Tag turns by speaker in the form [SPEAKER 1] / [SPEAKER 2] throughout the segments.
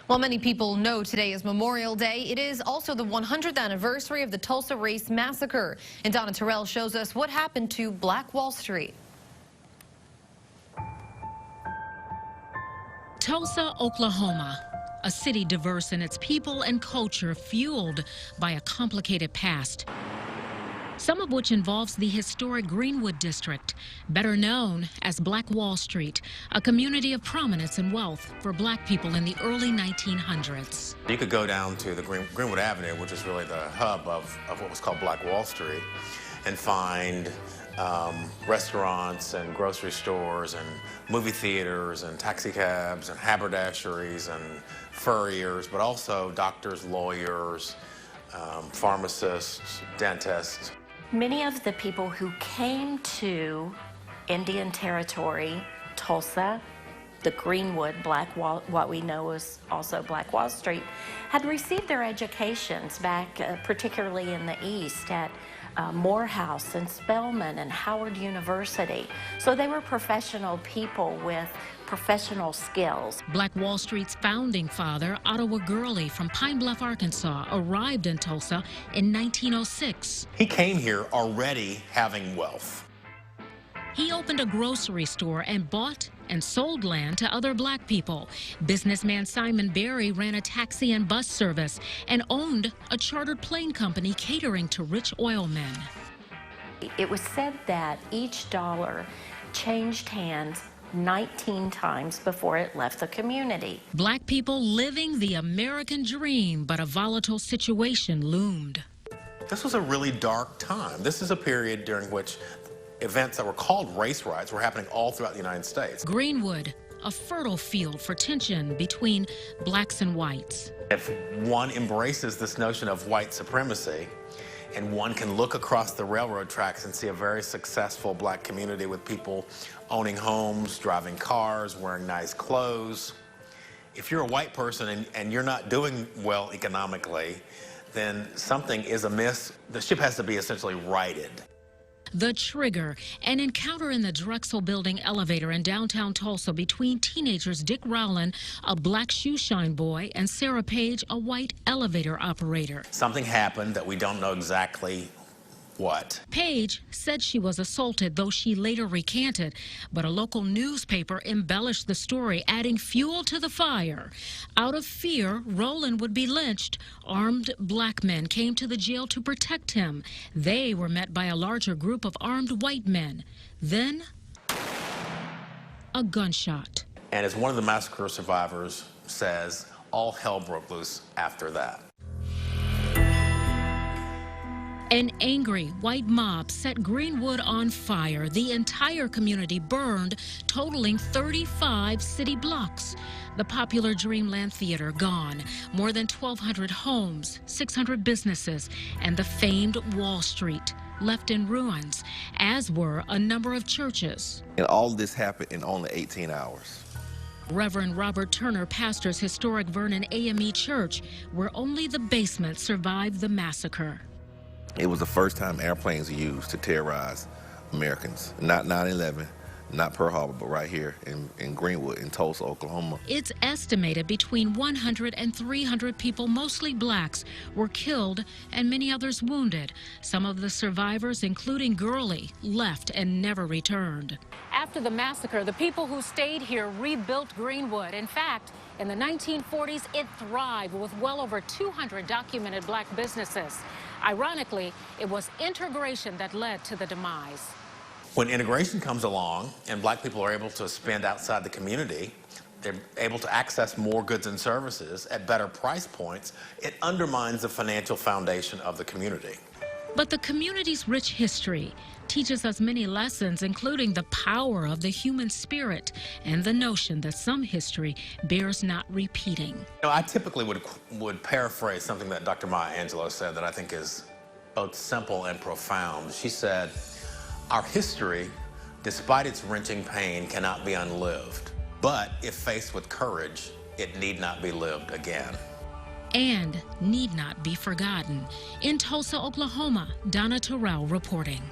[SPEAKER 1] While many people know today is Memorial Day, it is also the 100th anniversary of the Tulsa Race Massacre. And Donna Terrell shows us what happened to Black Wall Street.
[SPEAKER 2] Tulsa, Oklahoma, a city diverse in its people and culture, fueled by a complicated past, some of which involves the historic Greenwood district, better known as Black Wall Street, a community of prominence and wealth for black people in the early 1900s.
[SPEAKER 3] You could go down to the Greenwood Avenue, which is really the hub of what was called Black Wall Street, and find restaurants and grocery stores and movie theaters and taxi cabs and haberdasheries and furriers, but also doctors, lawyers, pharmacists, dentists.
[SPEAKER 4] Many of the people who came to Indian Territory, Tulsa, the Greenwood, what we know as also Black Wall Street, had received their educations back, particularly in the East, at Morehouse and Spelman and Howard University. So they were professional people with professional skills.
[SPEAKER 2] Black Wall Street's founding father, Ottawa Gurley from Pine Bluff, Arkansas, arrived in Tulsa in 1906.
[SPEAKER 3] He came here already having wealth.
[SPEAKER 2] He opened a grocery store and bought and sold land to other black people. Businessman Simon Berry ran a taxi and bus service and owned a chartered plane company catering to rich oil men.
[SPEAKER 4] It was said that each dollar changed hands 19 times before it left the community.
[SPEAKER 2] Black people living the American dream, but a volatile situation loomed.
[SPEAKER 3] This was a really dark time. This is a period during which events that were called race riots were happening all throughout the United States.
[SPEAKER 2] Greenwood, a fertile field for tension between blacks and whites.
[SPEAKER 3] If one embraces this notion of white supremacy, and one can look across the railroad tracks and see a very successful black community with people owning homes, driving cars, wearing nice clothes. If you're a white person and you're not doing well economically, then something is amiss. The ship has to be essentially righted.
[SPEAKER 2] The trigger, an encounter in the Drexel Building elevator in downtown Tulsa between teenagers Dick Rowland, a black shoe shine boy, and Sarah Page, a white elevator operator.
[SPEAKER 3] Something happened that we don't know exactly what.
[SPEAKER 2] Page said she was assaulted, though she later recanted, but a local newspaper embellished the story, adding fuel to the fire. Out of fear Rowland would be lynched, armed black men came to the jail to protect him. They were met by a larger group of armed white men. Then, a gunshot.
[SPEAKER 3] And as one of the massacre survivors says, all hell broke loose after that.
[SPEAKER 2] An angry white mob set Greenwood on fire. The entire community burned, totaling 35 city blocks. The popular Dreamland Theater gone. More than 1,200 homes, 600 businesses, and the famed Wall Street left in ruins, as were a number of churches.
[SPEAKER 5] And all this happened in only 18 hours.
[SPEAKER 2] Reverend Robert Turner pastors historic Vernon AME Church, where only the basement survived the massacre.
[SPEAKER 5] It was the first time airplanes were used to terrorize Americans. Not 9/11, not Pearl Harbor, but right here in Greenwood, in Tulsa, Oklahoma.
[SPEAKER 2] It's estimated between 100 and 300 people, mostly blacks, were killed and many others wounded. Some of the survivors, including Gurley, left and never returned.
[SPEAKER 6] After the massacre, the people who stayed here rebuilt Greenwood. In fact, in the 1940s, it thrived with well over 200 documented black businesses. Ironically, it was integration that led to the demise.
[SPEAKER 3] When integration comes along and black people are able to spend outside the community, they're able to access more goods and services at better price points, it undermines the financial foundation of the community.
[SPEAKER 2] But the community's rich history teaches us many lessons, including the power of the human spirit and the notion that some history bears not repeating.
[SPEAKER 3] You know, I typically would paraphrase something that Dr. Maya Angelou said that I think is both simple and profound. She said, "Our history, despite its wrenching pain, cannot be unlived. But if faced with courage, it need not be lived again."
[SPEAKER 2] And need not be forgotten. In Tulsa, Oklahoma, Donna Terrell reporting.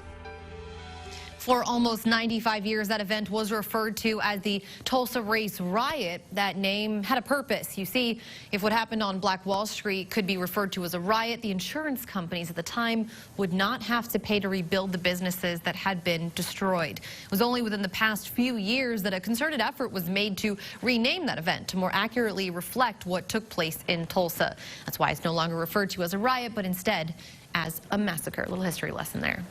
[SPEAKER 1] For almost 95 years, that event was referred to as the Tulsa Race Riot. That name had a purpose. You see, if what happened on Black Wall Street could be referred to as a riot, the insurance companies at the time would not have to pay to rebuild the businesses that had been destroyed. It was only within the past few years that a concerted effort was made to rename that event to more accurately reflect what took place in Tulsa. That's why it's no longer referred to as a riot, but instead as a massacre. A little history lesson there.